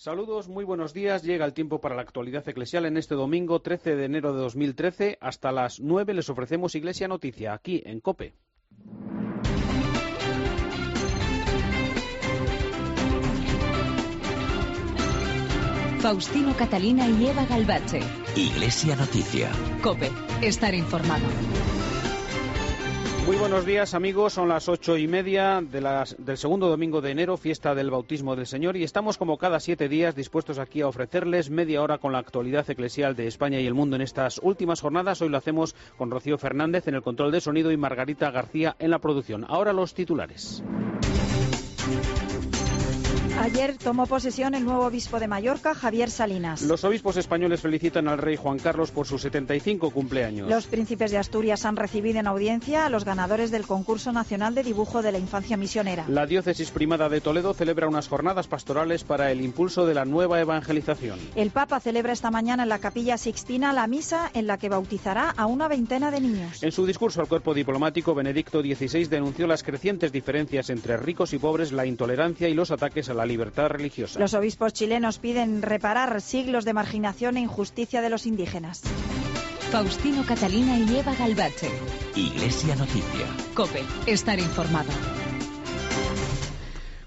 Saludos, muy buenos días. Llega el tiempo para la actualidad eclesial en este domingo 13 de enero de 2013. Hasta las 9 les ofrecemos Iglesia Noticia, aquí en COPE. Faustino Catalina y Eva Galvache. Iglesia Noticia. COPE, estar informado. Muy buenos días, amigos. Son las 8:30 del segundo domingo de enero, fiesta del bautismo del Señor, y estamos como cada 7 días dispuestos aquí a ofrecerles media hora con la actualidad eclesial de España y el mundo en estas últimas jornadas. Hoy lo hacemos con Rocío Fernández en el control de sonido y Margarita García en la producción. Ahora los titulares. Ayer tomó posesión el nuevo obispo de Mallorca, Javier Salinas. Los obispos españoles felicitan al rey Juan Carlos por sus 75 cumpleaños. Los príncipes de Asturias han recibido en audiencia a los ganadores del concurso nacional de dibujo de la infancia misionera. La diócesis primada de Toledo celebra unas jornadas pastorales para el impulso de la nueva evangelización. El Papa celebra esta mañana en la Capilla Sixtina la misa en la que bautizará a una veintena de niños. En su discurso al cuerpo diplomático, Benedicto XVI denunció las crecientes diferencias entre ricos y pobres, la intolerancia y los ataques a la libertad religiosa. Los obispos chilenos piden reparar siglos de marginación e injusticia de los indígenas. Faustino Catalina y Eva Galvache. Iglesia Noticia. COPE, estar informado.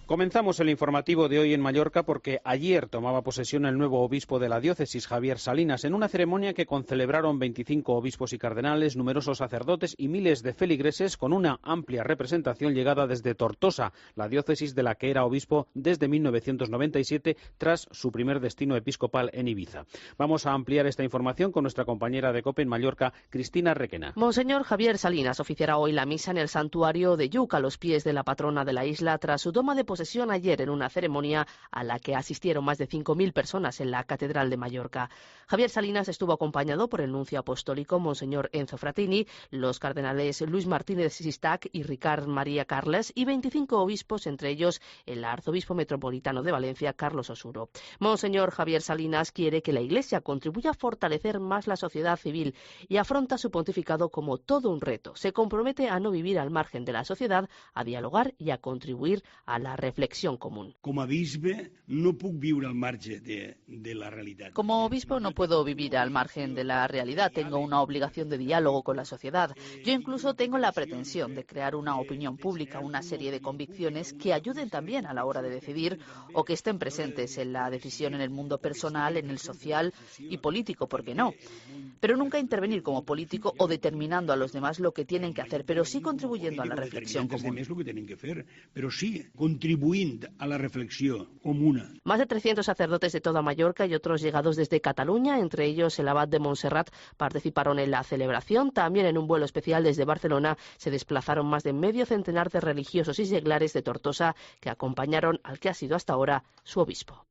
Comenzamos el informativo de hoy en Mallorca porque ayer tomaba posesión el nuevo obispo de la diócesis, Javier Salinas, en una ceremonia que concelebraron 25 obispos y cardenales, numerosos sacerdotes y miles de feligreses, con una amplia representación llegada desde Tortosa, la diócesis de la que era obispo desde 1997, tras su primer destino episcopal en Ibiza. Vamos a ampliar esta información con nuestra compañera de COPE en Mallorca, Cristina Requena. Monseñor Javier Salinas oficiará hoy la misa en el santuario de Lluc, a los pies de la patrona de la isla, tras su toma de posesión ayer en una ceremonia a la que asistieron más de 5.000 personas en la Catedral de Mallorca. Javier Salinas estuvo acompañado por el nuncio apostólico, Monseñor Enzo Fratini, los cardenales Luis Martínez Sistac y Ricard María Carles, y 25 obispos, entre ellos el arzobispo metropolitano de Valencia, Carlos Osuro. Monseñor Javier Salinas quiere que la Iglesia contribuya a fortalecer más la sociedad civil y afronta su pontificado como todo un reto. Se compromete a no vivir al margen de la sociedad, a dialogar y a contribuir a la reflexión común. Como obispo no puedo vivir al margen de la realidad. Como obispo no puedo vivir al margen de la realidad. Tengo una obligación de diálogo con la sociedad. Yo incluso tengo la pretensión de crear una opinión pública, una serie de convicciones que ayuden también a la hora de decidir o que estén presentes en la decisión en el mundo personal, en el social y político, ¿por qué no? Pero nunca intervenir como político o determinando a los demás lo que tienen que hacer, pero sí contribuyendo a la reflexión común. Pero sí contribuyendo a la reflexión común. Más de 300 sacerdotes de toda Mallorca y otros llegados desde Cataluña, entre ellos el abad de Montserrat, participaron en la celebración. También en un vuelo especial desde Barcelona se desplazaron más de medio centenar de religiosos y seglares de Tortosa que acompañaron al que ha sido hasta ahora su obispo.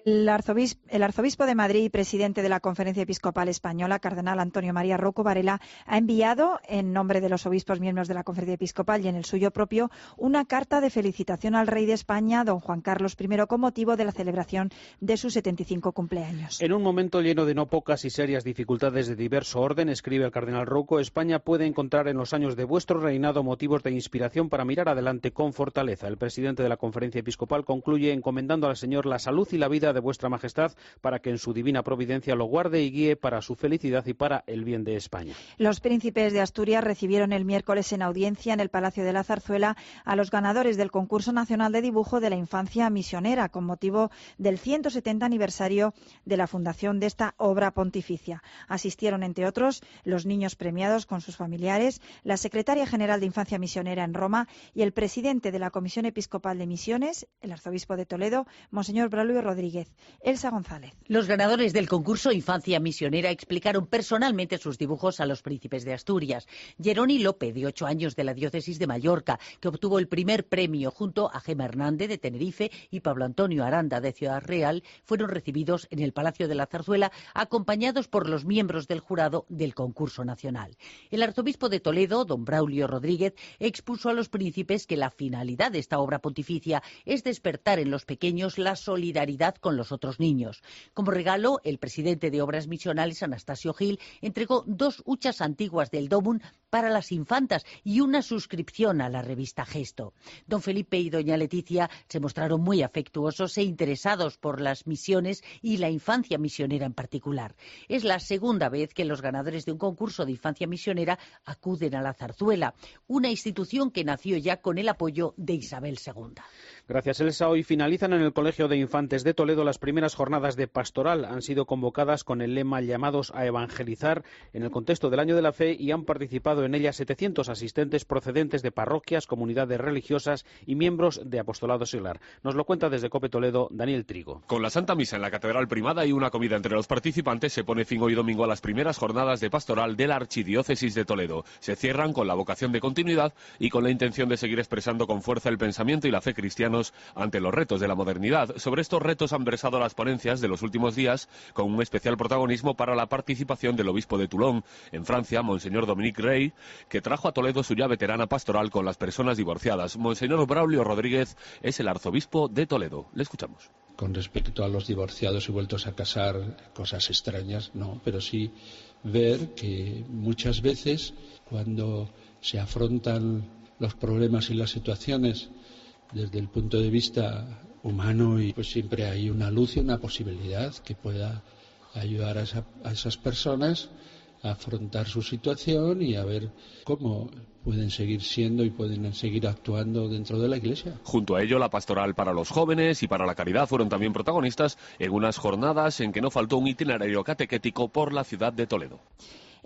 El arzobispo de Madrid y presidente de la Conferencia Episcopal Española, cardenal Antonio María Rocco Varela, ha enviado, en nombre de los obispos miembros de la Conferencia Episcopal y en el suyo propio, una carta de felicitación al rey de España, don Juan Carlos I, con motivo de la celebración de sus 75 cumpleaños. En un momento lleno de no pocas y serias dificultades de diverso orden, escribe el cardenal Rocco, España puede encontrar en los años de vuestro reinado motivos de inspiración para mirar adelante con fortaleza. El presidente de la Conferencia Episcopal concluye encomendando al Señor la salud y la vida de vuestra majestad para que en su divina providencia lo guarde y guíe para su felicidad y para el bien de España. Los príncipes de Asturias recibieron el miércoles en audiencia en el Palacio de la Zarzuela a los ganadores del concurso nacional de dibujo de la infancia misionera con motivo del 170 aniversario de la fundación de esta obra pontificia. Asistieron, entre otros, los niños premiados con sus familiares, la secretaria general de Infancia Misionera en Roma y el presidente de la Comisión Episcopal de Misiones, el arzobispo de Toledo, Monseñor Braulio Rodríguez. Elsa González. Los ganadores del concurso Infancia Misionera explicaron personalmente sus dibujos a los príncipes de Asturias. Jeroni López, de 8 años, de la diócesis de Mallorca, que obtuvo el primer premio junto a Gemma Hernández, de Tenerife, y Pablo Antonio Aranda, de Ciudad Real, fueron recibidos en el Palacio de la Zarzuela, acompañados por los miembros del jurado del concurso nacional. El arzobispo de Toledo, don Braulio Rodríguez, expuso a los príncipes que la finalidad de esta obra pontificia es despertar en los pequeños la solidaridad con los otros niños. Como regalo, el presidente de Obras Misionales, Anastasio Gil, entregó 2 huchas antiguas del Domum para las infantas y una suscripción a la revista Gesto. Don Felipe y doña Leticia se mostraron muy afectuosos e interesados por las misiones y la infancia misionera en particular. Es la segunda vez que los ganadores de un concurso de infancia misionera acuden a la Zarzuela, una institución que nació ya con el apoyo de Isabel II. Gracias, Elsa. Hoy finalizan en el Colegio de Infantes de Toledo las primeras jornadas de pastoral. Han sido convocadas con el lema llamados a evangelizar en el contexto del Año de la Fe y han participado en ellas 700 asistentes procedentes de parroquias, comunidades religiosas y miembros de Apostolado Seglar. Nos lo cuenta desde COPE Toledo Daniel Trigo. Con la Santa Misa en la Catedral Primada y una comida entre los participantes se pone fin hoy domingo a las primeras jornadas de pastoral de la Archidiócesis de Toledo. Se cierran con la vocación de continuidad y con la intención de seguir expresando con fuerza el pensamiento y la fe cristianos ante los retos de la modernidad. Sobre estos retos han versado las ponencias de los últimos días, con un especial protagonismo para la participación del obispo de Toulon, en Francia, Monseñor Dominique Rey, que trajo a Toledo su ya veterana pastoral con las personas divorciadas. Monseñor Braulio Rodríguez es el arzobispo de Toledo. Le escuchamos. Con respecto a los divorciados y vueltos a casar, cosas extrañas, no, pero sí ver que muchas veces cuando se afrontan los problemas y las situaciones desde el punto de vista humano, y pues siempre hay una luz y una posibilidad que pueda ayudar a esas personas a afrontar su situación y a ver cómo pueden seguir siendo y pueden seguir actuando dentro de la Iglesia. Junto a ello, la pastoral para los jóvenes y para la caridad fueron también protagonistas en unas jornadas en que no faltó un itinerario catequético por la ciudad de Toledo.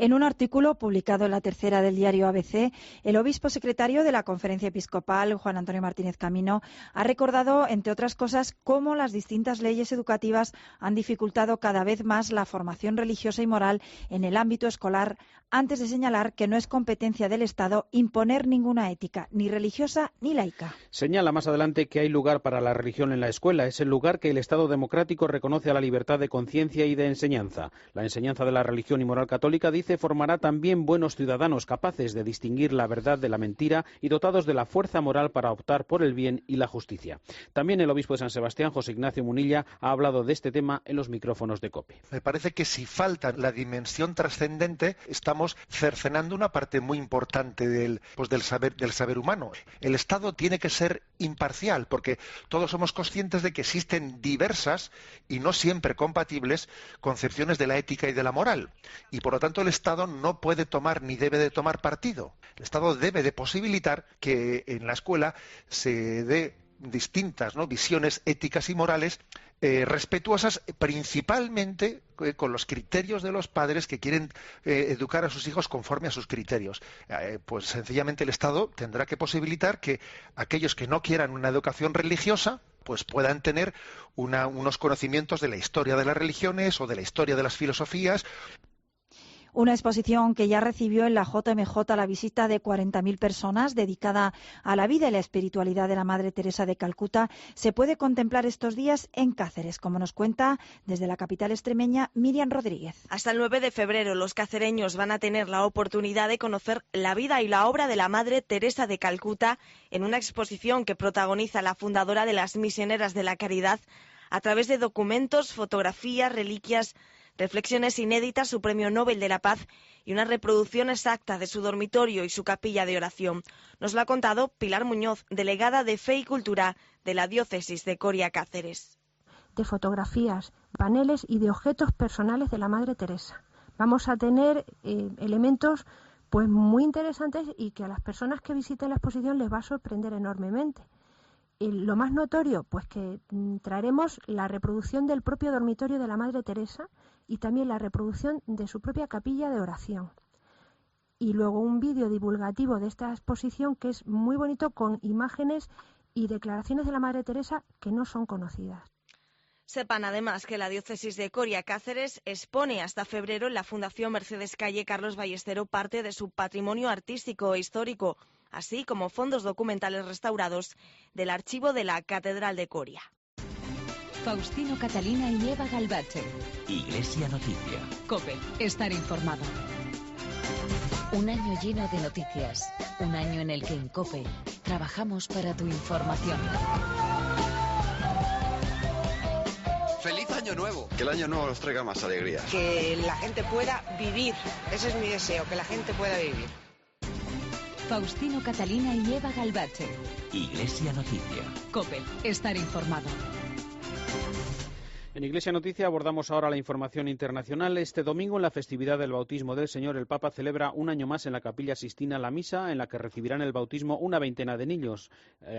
En un artículo publicado en la tercera del diario ABC, el obispo secretario de la Conferencia Episcopal, Juan Antonio Martínez Camino, ha recordado, entre otras cosas, cómo las distintas leyes educativas han dificultado cada vez más la formación religiosa y moral en el ámbito escolar, antes de señalar que no es competencia del Estado imponer ninguna ética, ni religiosa ni laica. Señala más adelante que hay lugar para la religión en la escuela. Es el lugar que el Estado democrático reconoce a la libertad de conciencia y de enseñanza. La enseñanza de la religión y moral católica, dice, formará también buenos ciudadanos capaces de distinguir la verdad de la mentira y dotados de la fuerza moral para optar por el bien y la justicia. También el obispo de San Sebastián, José Ignacio Munilla, ha hablado de este tema en los micrófonos de COPE. Me parece que si falta la dimensión trascendente, estamos cercenando una parte muy importante del saber humano. El Estado tiene que ser imparcial, porque todos somos conscientes de que existen diversas y no siempre compatibles concepciones de la ética y de la moral. Y por lo tanto el Estado no puede tomar ni debe de tomar partido. El Estado debe de posibilitar que en la escuela se dé distintas, ¿no?, visiones éticas y morales respetuosas principalmente con los criterios de los padres que quieren educar a sus hijos conforme a sus criterios. Pues sencillamente el Estado tendrá que posibilitar que aquellos que no quieran una educación religiosa pues puedan tener unos conocimientos de la historia de las religiones o de la historia de las filosofías. Una exposición que ya recibió en la JMJ la visita de 40.000 personas, dedicada a la vida y la espiritualidad de la Madre Teresa de Calcuta, se puede contemplar estos días en Cáceres, como nos cuenta desde la capital extremeña Miriam Rodríguez. Hasta el 9 de febrero los cacereños van a tener la oportunidad de conocer la vida y la obra de la Madre Teresa de Calcuta en una exposición que protagoniza la fundadora de las Misioneras de la Caridad a través de documentos, fotografías, reliquias, reflexiones inéditas, su Premio Nobel de la Paz y una reproducción exacta de su dormitorio y su capilla de oración. Nos lo ha contado Pilar Muñoz, delegada de Fe y Cultura de la Diócesis de Coria Cáceres. De fotografías, paneles y de objetos personales de la Madre Teresa. Vamos a tener elementos pues muy interesantes y que a las personas que visiten la exposición les va a sorprender enormemente. Lo más notorio, pues que traeremos la reproducción del propio dormitorio de la Madre Teresa y también la reproducción de su propia capilla de oración. Y luego un vídeo divulgativo de esta exposición que es muy bonito, con imágenes y declaraciones de la Madre Teresa que no son conocidas. Sepan además que la Diócesis de Coria Cáceres expone hasta febrero en la Fundación Mercedes Calle Carlos Ballestero parte de su patrimonio artístico e histórico, así como fondos documentales restaurados del archivo de la Catedral de Coria. Faustino Catalina y Eva Galbache. Iglesia Noticia. COPE. Estar informado. Un año lleno de noticias. Un año en el que en COPE trabajamos para tu información. ¡Feliz Año Nuevo! Que el Año Nuevo nos traiga más alegrías. Que la gente pueda vivir. Ese es mi deseo, que la gente pueda vivir. Faustino Catalina y Eva Galvache. Iglesia Noticia. COPE. Estar informado. En Iglesia Noticia abordamos ahora la información internacional. Este domingo, en la festividad del bautismo del Señor, el Papa celebra un año más en la Capilla Sixtina la misa en la que recibirán el bautismo una veintena de niños,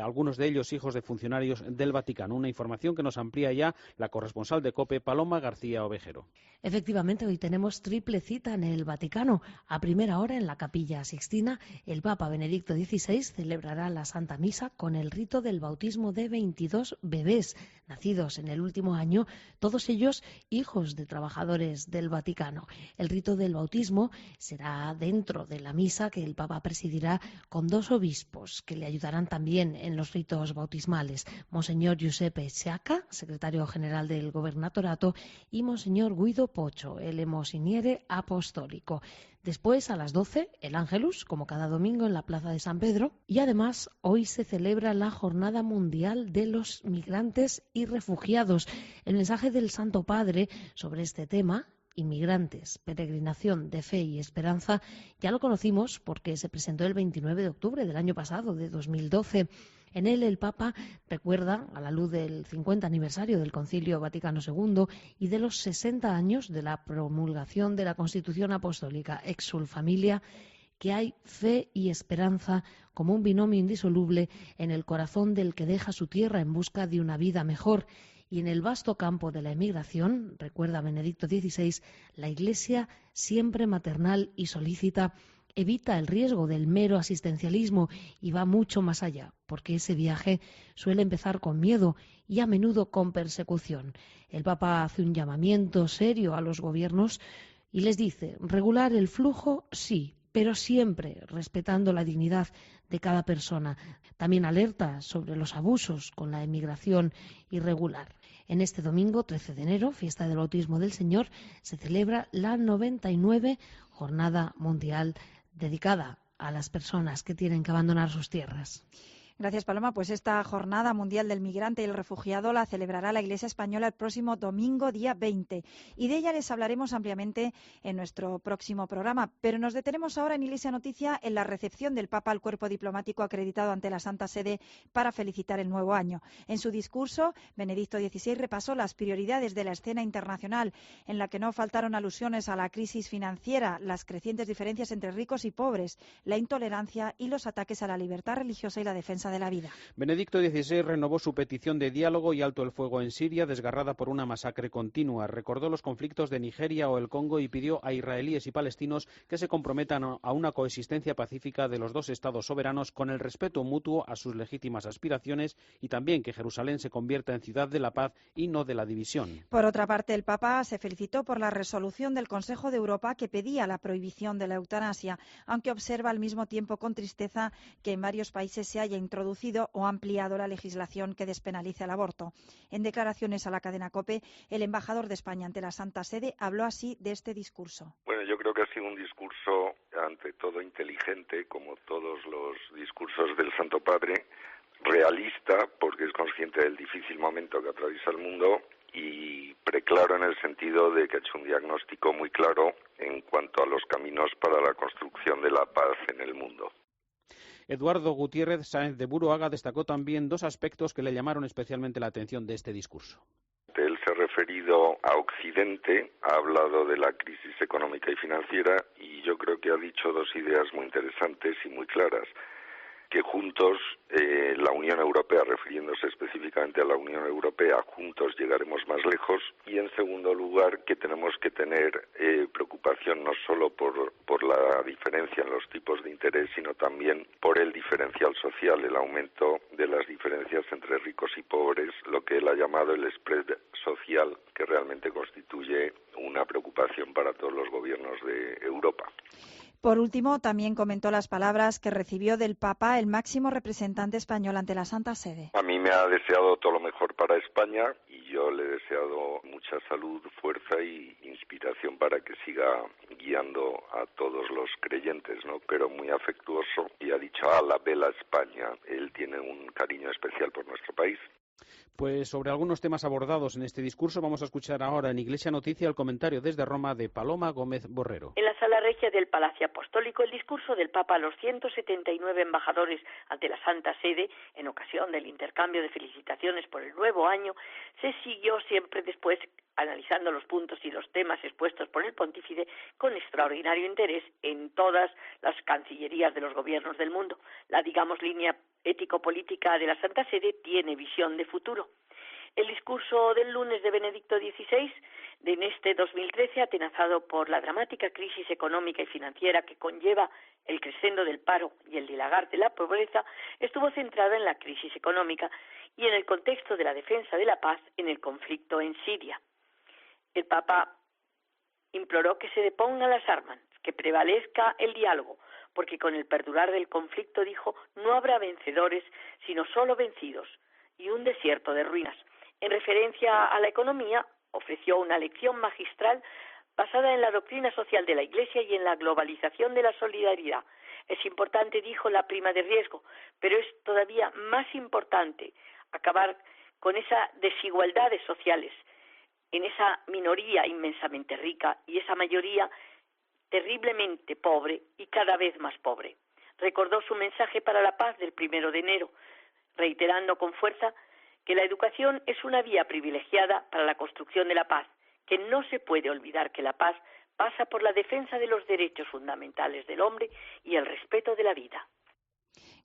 algunos de ellos hijos de funcionarios del Vaticano. Una información que nos amplía ya la corresponsal de COPE, Paloma García Ovejero. Efectivamente, hoy tenemos triple cita en el Vaticano. A primera hora, en la Capilla Sixtina, el Papa Benedicto XVI celebrará la Santa Misa con el rito del bautismo de 22 bebés nacidos en el último año, todos ellos hijos de trabajadores del Vaticano. El rito del bautismo será dentro de la misa que el Papa presidirá con dos obispos que le ayudarán también en los ritos bautismales, Monseñor Giuseppe Sciacca, secretario general del Gobernatorato, y Monseñor Guido Pocho, el elemosiniere apostólico. Después, a las 12, el Ángelus, como cada domingo en la Plaza de San Pedro. Y además, hoy se celebra la Jornada Mundial de los Migrantes y Refugiados. El mensaje del Santo Padre sobre este tema, inmigrantes, peregrinación de fe y esperanza, ya lo conocimos porque se presentó el 29 de octubre del año pasado, de 2012. En él el Papa recuerda, a la luz del 50 aniversario del Concilio Vaticano II y de los 60 años de la promulgación de la Constitución Apostólica Exsul Familia, que hay fe y esperanza como un binomio indisoluble en el corazón del que deja su tierra en busca de una vida mejor. Y en el vasto campo de la emigración, recuerda Benedicto XVI, la Iglesia, siempre maternal y solícita, evita el riesgo del mero asistencialismo y va mucho más allá, porque ese viaje suele empezar con miedo y a menudo con persecución. El Papa hace un llamamiento serio a los gobiernos y les dice: regular el flujo, sí, pero siempre respetando la dignidad de cada persona. También alerta sobre los abusos con la emigración irregular. En este domingo, 13 de enero, fiesta del bautismo del Señor, se celebra la 99 Jornada Mundial dedicada a las personas que tienen que abandonar sus tierras. Gracias, Paloma. Pues esta Jornada Mundial del Migrante y el Refugiado la celebrará la Iglesia Española el próximo domingo, día 20. Y de ella les hablaremos ampliamente en nuestro próximo programa. Pero nos detenemos ahora en Iglesia Noticia en la recepción del Papa al cuerpo diplomático acreditado ante la Santa Sede para felicitar el nuevo año. En su discurso, Benedicto XVI repasó las prioridades de la escena internacional, en la que no faltaron alusiones a la crisis financiera, las crecientes diferencias entre ricos y pobres, la intolerancia y los ataques a la libertad religiosa y la defensa de la vida. Benedicto XVI renovó su petición de diálogo y alto el fuego en Siria, desgarrada por una masacre continua. Recordó los conflictos de Nigeria o el Congo y pidió a israelíes y palestinos que se comprometan a una coexistencia pacífica de los dos estados soberanos con el respeto mutuo a sus legítimas aspiraciones y también que Jerusalén se convierta en ciudad de la paz y no de la división. Por otra parte, el Papa se felicitó por la resolución del Consejo de Europa que pedía la prohibición de la eutanasia, aunque observa al mismo tiempo con tristeza que en varios países se haya introducido o ampliado la legislación que despenaliza el aborto. En declaraciones a la cadena COPE, el embajador de España ante la Santa Sede habló así de este discurso. Bueno, yo creo que ha sido un discurso ante todo inteligente, como todos los discursos del Santo Padre, realista, porque es consciente del difícil momento que atraviesa el mundo, y preclaro en el sentido de que ha hecho un diagnóstico muy claro en cuanto a los caminos para la construcción de la paz en el mundo. Eduardo Gutiérrez Sáenz de Buruaga destacó también dos aspectos que le llamaron especialmente la atención de este discurso. Él se ha referido a Occidente, ha hablado de la crisis económica y financiera y yo creo que ha dicho dos ideas muy interesantes y muy claras. Que juntos, la Unión Europea, refiriéndose específicamente a la Unión Europea, juntos llegaremos más lejos. Y en segundo lugar, que tenemos que tener preocupación no solo por la diferencia en los tipos de interés, sino también por el diferencial social, el aumento de las diferencias entre ricos y pobres, lo que él ha llamado el spread social, que realmente constituye una preocupación para todos los gobiernos de Europa. Por último, también comentó las palabras que recibió del Papa el máximo representante español ante la Santa Sede. A mí me ha deseado todo lo mejor para España y yo le he deseado mucha salud, fuerza y inspiración para que siga guiando a todos los creyentes, ¿no? Pero muy afectuoso y ha dicho: a la bella España. Él tiene un cariño especial por nuestro país. Pues sobre algunos temas abordados en este discurso vamos a escuchar ahora en Iglesia Noticia el comentario desde Roma de Paloma Gómez Borrero. En la sala regia del Palacio Apostólico, el discurso del Papa a los 179 embajadores ante la Santa Sede, en ocasión del intercambio de felicitaciones por el nuevo año, se siguió siempre después analizando los puntos y los temas expuestos por el pontífice con extraordinario interés en todas las cancillerías de los gobiernos del mundo. La, línea ético-política de la Santa Sede tiene visión de futuro. El discurso del lunes de Benedicto XVI, en este 2013, atenazado por la dramática crisis económica y financiera que conlleva el crescendo del paro y el dilagar de la pobreza, estuvo centrado en la crisis económica y en el contexto de la defensa de la paz en el conflicto en Siria. El Papa imploró que se depongan las armas, que prevalezca el diálogo, porque con el perdurar del conflicto, dijo, no habrá vencedores, sino solo vencidos, y un desierto de ruinas. En referencia a la economía, ofreció una lección magistral basada en la doctrina social de la Iglesia y en la globalización de la solidaridad. Es importante, dijo, la prima de riesgo, pero es todavía más importante acabar con esas desigualdades sociales, en esa minoría inmensamente rica y esa mayoría terriblemente pobre y cada vez más pobre. Recordó su mensaje para la paz del 1 de enero, reiterando con fuerza que la educación es una vía privilegiada para la construcción de la paz, que no se puede olvidar que la paz pasa por la defensa de los derechos fundamentales del hombre y el respeto de la vida.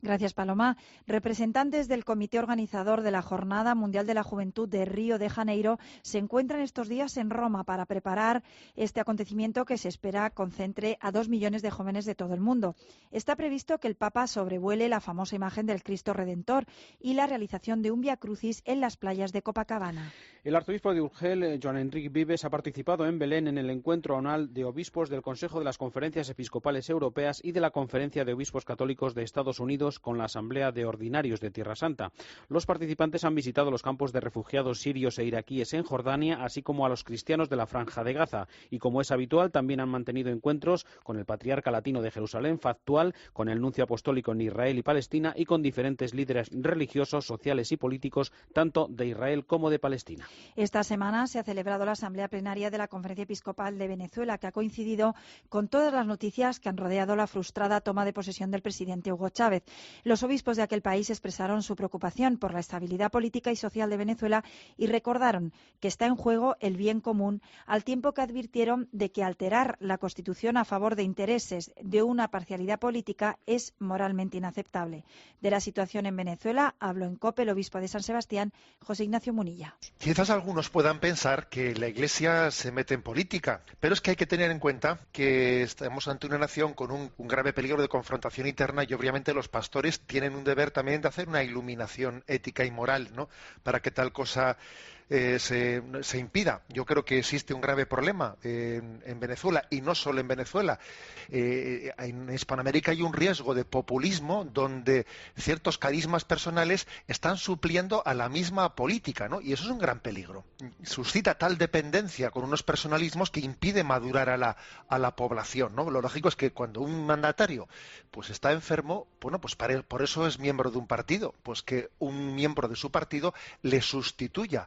Gracias, Paloma. Representantes del Comité Organizador de la Jornada Mundial de la Juventud de Río de Janeiro se encuentran estos días en Roma para preparar este acontecimiento que se espera concentre a 2 millones de jóvenes de todo el mundo. Está previsto que el Papa sobrevuele la famosa imagen del Cristo Redentor y la realización de un Vía Crucis en las playas de Copacabana. El arzobispo de Urgel, Joan Enric Vives, ha participado en Belén en el encuentro anual de obispos del Consejo de las Conferencias Episcopales Europeas y de la Conferencia de Obispos Católicos de Estados Unidos con la Asamblea de Ordinarios de Tierra Santa. Los participantes han visitado los campos de refugiados sirios e iraquíes en Jordania, así como a los cristianos de la Franja de Gaza. Y como es habitual, también han mantenido encuentros con el patriarca latino de Jerusalén, Factual, con el nuncio apostólico en Israel y Palestina y con diferentes líderes religiosos, sociales y políticos, tanto de Israel como de Palestina. Esta semana se ha celebrado la Asamblea Plenaria de la Conferencia Episcopal de Venezuela, que ha coincidido con todas las noticias que han rodeado la frustrada toma de posesión del presidente Hugo Chávez. Los obispos de aquel país expresaron su preocupación por la estabilidad política y social de Venezuela y recordaron que está en juego el bien común, al tiempo que advirtieron de que alterar la Constitución a favor de intereses de una parcialidad política es moralmente inaceptable. De la situación en Venezuela habló en COPE el obispo de San Sebastián, José Ignacio Munilla. Quizás algunos puedan pensar que la Iglesia se mete en política, pero es que hay que tener en cuenta que estamos ante una nación con un grave peligro de confrontación interna y obviamente los pastores tienen un deber también de hacer una iluminación ética y moral, ¿no?, para que tal cosa se impida. Yo creo que existe un grave problema en Venezuela, y no solo en Venezuela. En Hispanoamérica hay un riesgo de populismo donde ciertos carismas personales están supliendo a la misma política, ¿no? Y eso es un gran peligro. Suscita tal dependencia con unos personalismos que impide madurar a la población, ¿no? Lo lógico es que cuando un mandatario pues está enfermo, bueno, pues por eso es miembro de un partido, pues que un miembro de su partido le sustituya.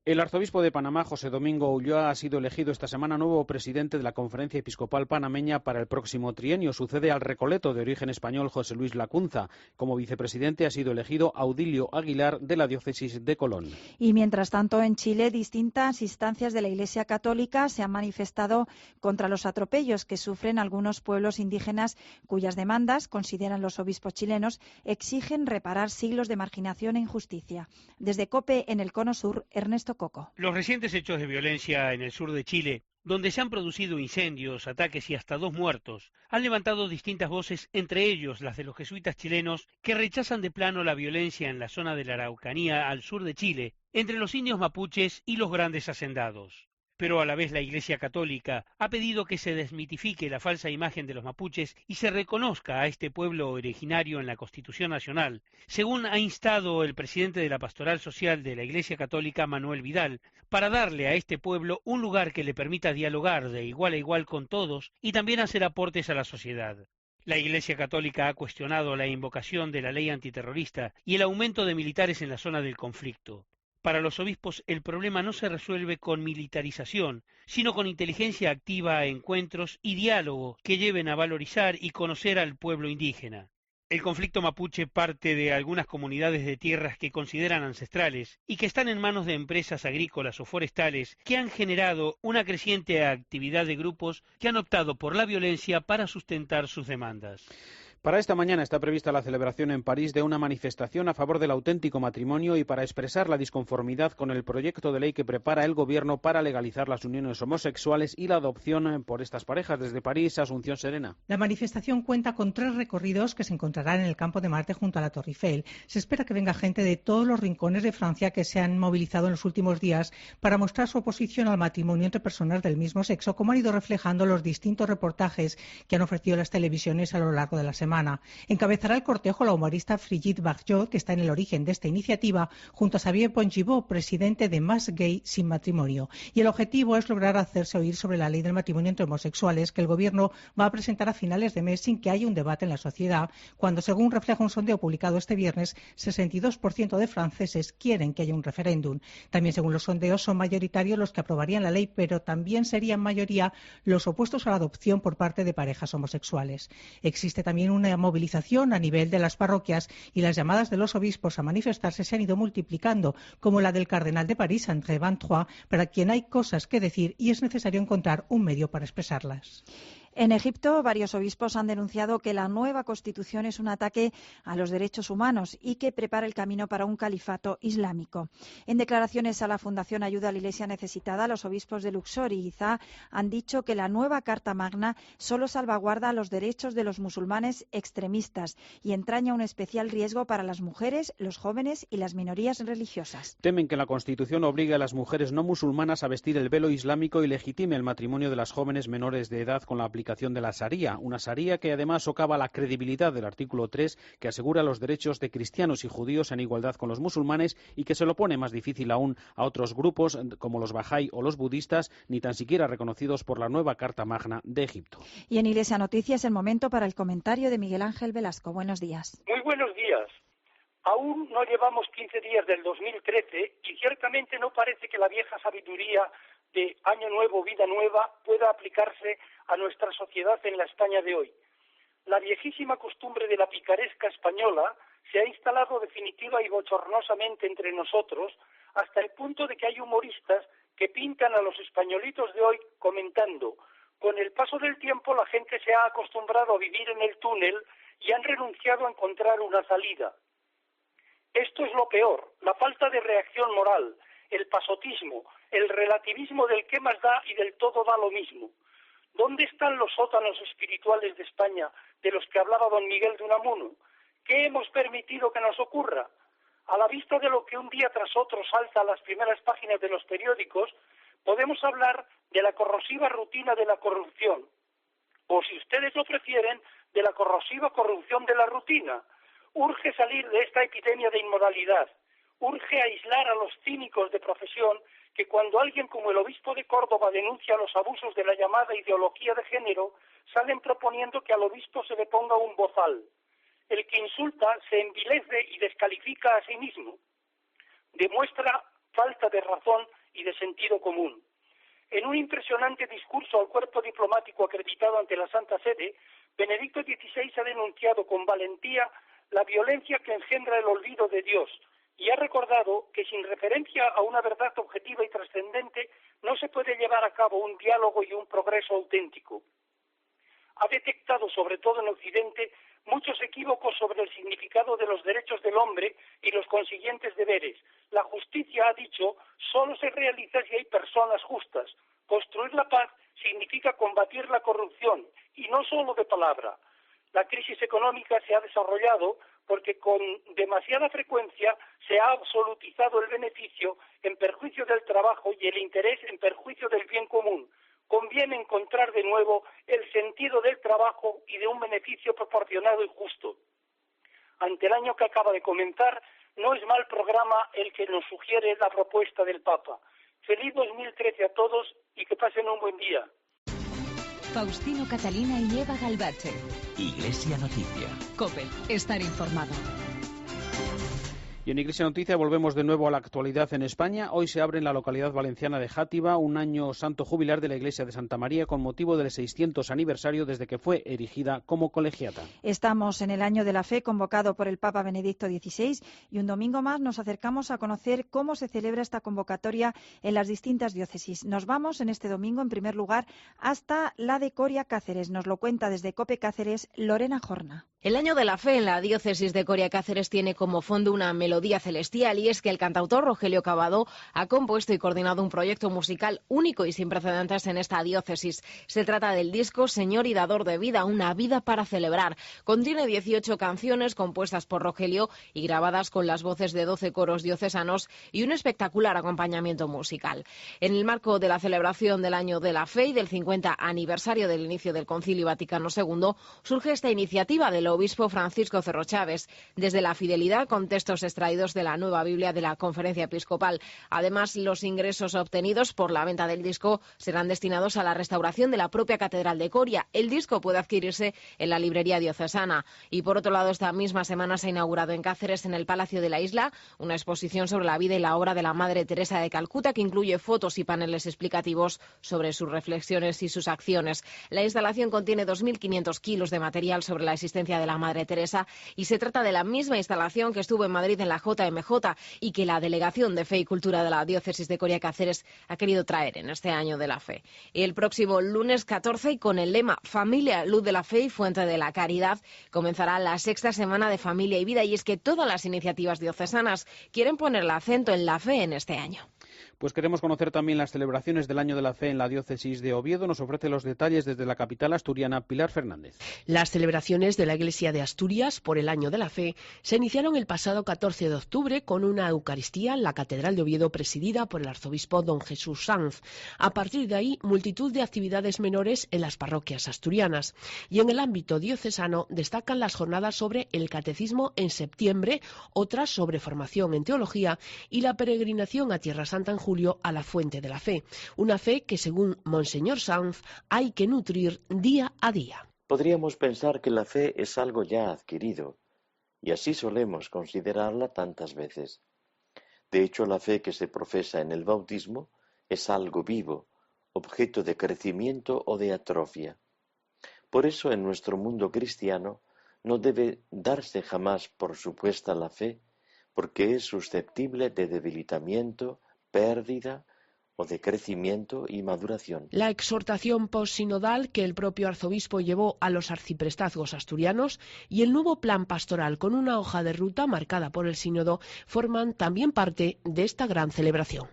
El arzobispo de Panamá, José Domingo Ulloa, ha sido elegido esta semana nuevo presidente de la Conferencia Episcopal Panameña para el próximo trienio. Sucede al recoleto de origen español José Luis Lacunza. Como vicepresidente ha sido elegido Audilio Aguilar, de la diócesis de Colón. Y mientras tanto, en Chile, distintas instancias de la Iglesia Católica se han manifestado contra los atropellos que sufren algunos pueblos indígenas cuyas demandas, consideran los obispos chilenos, exigen reparar siglos de marginación e injusticia. Desde COPE en el Cono Sur, Ernesto Coco. Los recientes hechos de violencia en el sur de Chile, donde se han producido incendios, ataques y hasta 2 muertos, han levantado distintas voces, entre ellos las de los jesuitas chilenos, que rechazan de plano la violencia en la zona de la Araucanía al sur de Chile, entre los indios mapuches y los grandes hacendados. Pero a la vez la Iglesia Católica ha pedido que se desmitifique la falsa imagen de los mapuches y se reconozca a este pueblo originario en la Constitución Nacional, según ha instado el presidente de la Pastoral Social de la Iglesia Católica, Manuel Vidal, para darle a este pueblo un lugar que le permita dialogar de igual a igual con todos y también hacer aportes a la sociedad. La Iglesia Católica ha cuestionado la invocación de la ley antiterrorista y el aumento de militares en la zona del conflicto. Para los obispos, el problema no se resuelve con militarización, sino con inteligencia activa, encuentros y diálogo que lleven a valorizar y conocer al pueblo indígena. El conflicto mapuche parte de algunas comunidades de tierras que consideran ancestrales y que están en manos de empresas agrícolas o forestales que han generado una creciente actividad de grupos que han optado por la violencia para sustentar sus demandas. Para esta mañana está prevista la celebración en París de una manifestación a favor del auténtico matrimonio y para expresar la disconformidad con el proyecto de ley que prepara el Gobierno para legalizar las uniones homosexuales y la adopción por estas parejas. Desde París, Asunción Serena. La manifestación cuenta con 3 recorridos que se encontrarán en el Campo de Marte junto a la Torre Eiffel. Se espera que venga gente de todos los rincones de Francia que se han movilizado en los últimos días para mostrar su oposición al matrimonio entre personas del mismo sexo, como han ido reflejando los distintos reportajes que han ofrecido las televisiones a lo largo de la semana. Encabezará el cortejo la humorista Brigitte Bardot, que está en el origen de esta iniciativa, junto a Xavier Pontgibaud, presidente de Más Gay Sin Matrimonio. Y el objetivo es lograr hacerse oír sobre la ley del matrimonio entre homosexuales que el Gobierno va a presentar a finales de mes sin que haya un debate en la sociedad, cuando, según refleja un sondeo publicado este viernes, 62% de franceses quieren que haya un referéndum. También, según los sondeos, son mayoritarios los que aprobarían la ley, pero también serían mayoría los opuestos a la adopción por parte de parejas homosexuales. Existe también una movilización a nivel de las parroquias y las llamadas de los obispos a manifestarse se han ido multiplicando, como la del cardenal de París, André Van Trois, para quien hay cosas que decir y es necesario encontrar un medio para expresarlas. En Egipto, varios obispos han denunciado que la nueva constitución es un ataque a los derechos humanos y que prepara el camino para un califato islámico. En declaraciones a la Fundación Ayuda a la Iglesia Necesitada, los obispos de Luxor y Giza han dicho que la nueva Carta Magna solo salvaguarda los derechos de los musulmanes extremistas y entraña un especial riesgo para las mujeres, los jóvenes y las minorías religiosas. Temen que la Constitución obligue a las mujeres no musulmanas a vestir el velo islámico y legitime el matrimonio de las jóvenes menores de edad con la aplicación de la Sharia, una Sharia que además socava la credibilidad del artículo 3 que asegura los derechos de cristianos y judíos en igualdad con los musulmanes y que se lo pone más difícil aún a otros grupos como los Bahá'í o los budistas, ni tan siquiera reconocidos por la nueva Carta Magna de Egipto. Y en Iglesia Noticias, el momento para el comentario de Miguel Ángel Velasco. Buenos días. Muy buenos días. Aún no llevamos 15 días del 2013 y ciertamente no parece que la vieja sabiduría de Año Nuevo, Vida Nueva pueda aplicarse a nuestra sociedad en la España de hoy. La viejísima costumbre de la picaresca española se ha instalado definitiva y bochornosamente entre nosotros hasta el punto de que hay humoristas que pintan a los españolitos de hoy comentando: con el paso del tiempo la gente se ha acostumbrado a vivir en el túnel y han renunciado a encontrar una salida. Esto es lo peor, la falta de reacción moral, el pasotismo, el relativismo del qué más da y del todo da lo mismo. ¿Dónde están los sótanos espirituales de España de los que hablaba don Miguel de Unamuno? ¿Qué hemos permitido que nos ocurra? A la vista de lo que un día tras otro salta a las primeras páginas de los periódicos, podemos hablar de la corrosiva rutina de la corrupción, o si ustedes lo prefieren, de la corrosiva corrupción de la rutina. Urge salir de esta epidemia de inmoralidad. Urge aislar a los cínicos de profesión que cuando alguien como el obispo de Córdoba denuncia los abusos de la llamada ideología de género, salen proponiendo que al obispo se le ponga un bozal. El que insulta se envilece y descalifica a sí mismo. Demuestra falta de razón y de sentido común. En un impresionante discurso al cuerpo diplomático acreditado ante la Santa Sede, Benedicto XVI ha denunciado con valentía la violencia que engendra el olvido de Dios, y ha recordado que sin referencia a una verdad objetiva y trascendente no se puede llevar a cabo un diálogo y un progreso auténtico. Ha detectado, sobre todo en Occidente, muchos equívocos sobre el significado de los derechos del hombre y los consiguientes deberes. La justicia, ha dicho, solo se realiza si hay personas justas. Construir la paz significa combatir la corrupción, y no solo de palabra. La crisis económica se ha desarrollado porque con demasiada frecuencia se ha absolutizado el beneficio en perjuicio del trabajo y el interés en perjuicio del bien común. Conviene encontrar de nuevo el sentido del trabajo y de un beneficio proporcionado y justo. Ante el año que acaba de comenzar, no es mal programa el que nos sugiere la propuesta del Papa. Feliz 2013 a todos y que pasen un buen día. Faustino Catalina y Eva Galbache. Iglesia Noticia. COPE. Estar informado. Y en Iglesia Noticia volvemos de nuevo a la actualidad en España. Hoy se abre en la localidad valenciana de Játiva un año santo jubilar de la Iglesia de Santa María con motivo del 600 aniversario desde que fue erigida como colegiata. Estamos en el Año de la Fe convocado por el Papa Benedicto XVI y un domingo más nos acercamos a conocer cómo se celebra esta convocatoria en las distintas diócesis. Nos vamos en este domingo, en primer lugar, hasta la de Coria Cáceres. Nos lo cuenta desde COPE Cáceres Lorena Jorna. El Año de la Fe en la diócesis de Coria Cáceres tiene como fondo una melodía celestial, y es que el cantautor Rogelio Cavado ha compuesto y coordinado un proyecto musical único y sin precedentes en esta diócesis. Se trata del disco Señor y Dador de Vida, una vida para celebrar. Contiene 18 canciones compuestas por Rogelio y grabadas con las voces de 12 coros diocesanos y un espectacular acompañamiento musical. En el marco de la celebración del Año de la Fe y del 50 aniversario del inicio del Concilio Vaticano II, surge esta iniciativa del obispo Francisco Cerro Chaves, desde la fidelidad con textos extraídos de la Nueva Biblia de la Conferencia Episcopal. Además, los ingresos obtenidos por la venta del disco serán destinados a la restauración de la propia Catedral de Coria. El disco puede adquirirse en la librería diocesana. Y por otro lado, esta misma semana se ha inaugurado en Cáceres, en el Palacio de la Isla, una exposición sobre la vida y la obra de la Madre Teresa de Calcuta, que incluye fotos y paneles explicativos sobre sus reflexiones y sus acciones. La instalación contiene 2.500 kilos de material sobre la existencia de la Madre Teresa y se trata de la misma instalación que estuvo en Madrid en la JMJ y que la Delegación de Fe y Cultura de la Diócesis de Coria Cáceres ha querido traer en este Año de la Fe. Y el próximo lunes 14, y con el lema Familia, Luz de la Fe y Fuente de la Caridad, comenzará la 6ª Semana de Familia y Vida, y es que todas las iniciativas diocesanas quieren poner el acento en la fe en este año. Pues queremos conocer también las celebraciones del Año de la Fe en la diócesis de Oviedo. Nos ofrece los detalles desde la capital asturiana, Pilar Fernández. Las celebraciones de la Iglesia de Asturias por el Año de la Fe se iniciaron el pasado 14 de octubre con una Eucaristía en la Catedral de Oviedo presidida por el arzobispo don Jesús Sanz. A partir de ahí, multitud de actividades menores en las parroquias asturianas. Y en el ámbito diocesano destacan las jornadas sobre el catecismo en septiembre, otras sobre formación en teología y la peregrinación a Tierra Santa en julio a la Fuente de la Fe. Una fe que, según Monseñor Sanz, hay que nutrir día a día. Podríamos pensar que la fe es algo ya adquirido, y así solemos considerarla tantas veces. De hecho, la fe que se profesa en el bautismo es algo vivo, objeto de crecimiento o de atrofia. Por eso, en nuestro mundo cristiano, no debe darse jamás por supuesta la fe, porque es susceptible de debilitamiento, pérdida o de crecimiento y maduración. La exhortación postsinodal que el propio arzobispo llevó a los arciprestazgos asturianos y el nuevo plan pastoral con una hoja de ruta marcada por el sínodo forman también parte de esta gran celebración.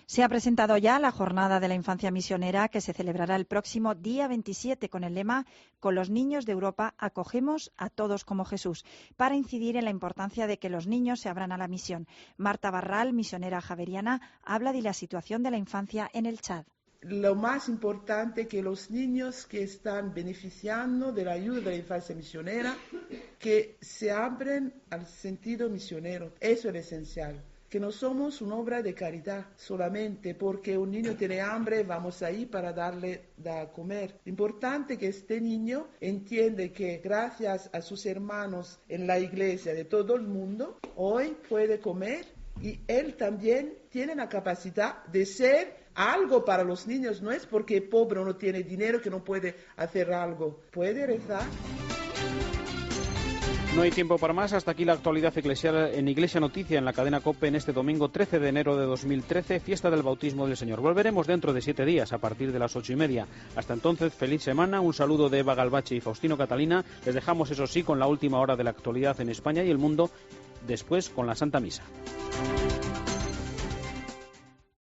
Se ha presentado ya la Jornada de la Infancia Misionera, que se celebrará el próximo día 27 con el lema «Con los niños de Europa acogemos a todos como Jesús», para incidir en la importancia de que los niños se abran a la misión. Marta Barral, misionera javeriana, habla de la situación de la infancia en el Chad. Lo más importante es que los niños que están beneficiando de la ayuda de la infancia misionera, que se abren al sentido misionero. Eso es esencial. Que no somos una obra de caridad solamente porque un niño tiene hambre, vamos ahí para darle a comer. Importante que este niño entiende que gracias a sus hermanos en la iglesia de todo el mundo, hoy puede comer y él también tiene la capacidad de ser algo para los niños. No es porque es pobre o no tiene dinero que no puede hacer algo. Puede rezar. No hay tiempo para más. Hasta aquí la actualidad eclesial en Iglesia Noticia, en la cadena COPE, en este domingo 13 de enero de 2013, fiesta del bautismo del Señor. Volveremos dentro de 7 días, a partir de las 8:30. Hasta entonces, feliz semana. Un saludo de Eva Galbache y Faustino Catalina. Les dejamos, eso sí, con la última hora de la actualidad en España y el mundo, después con la Santa Misa.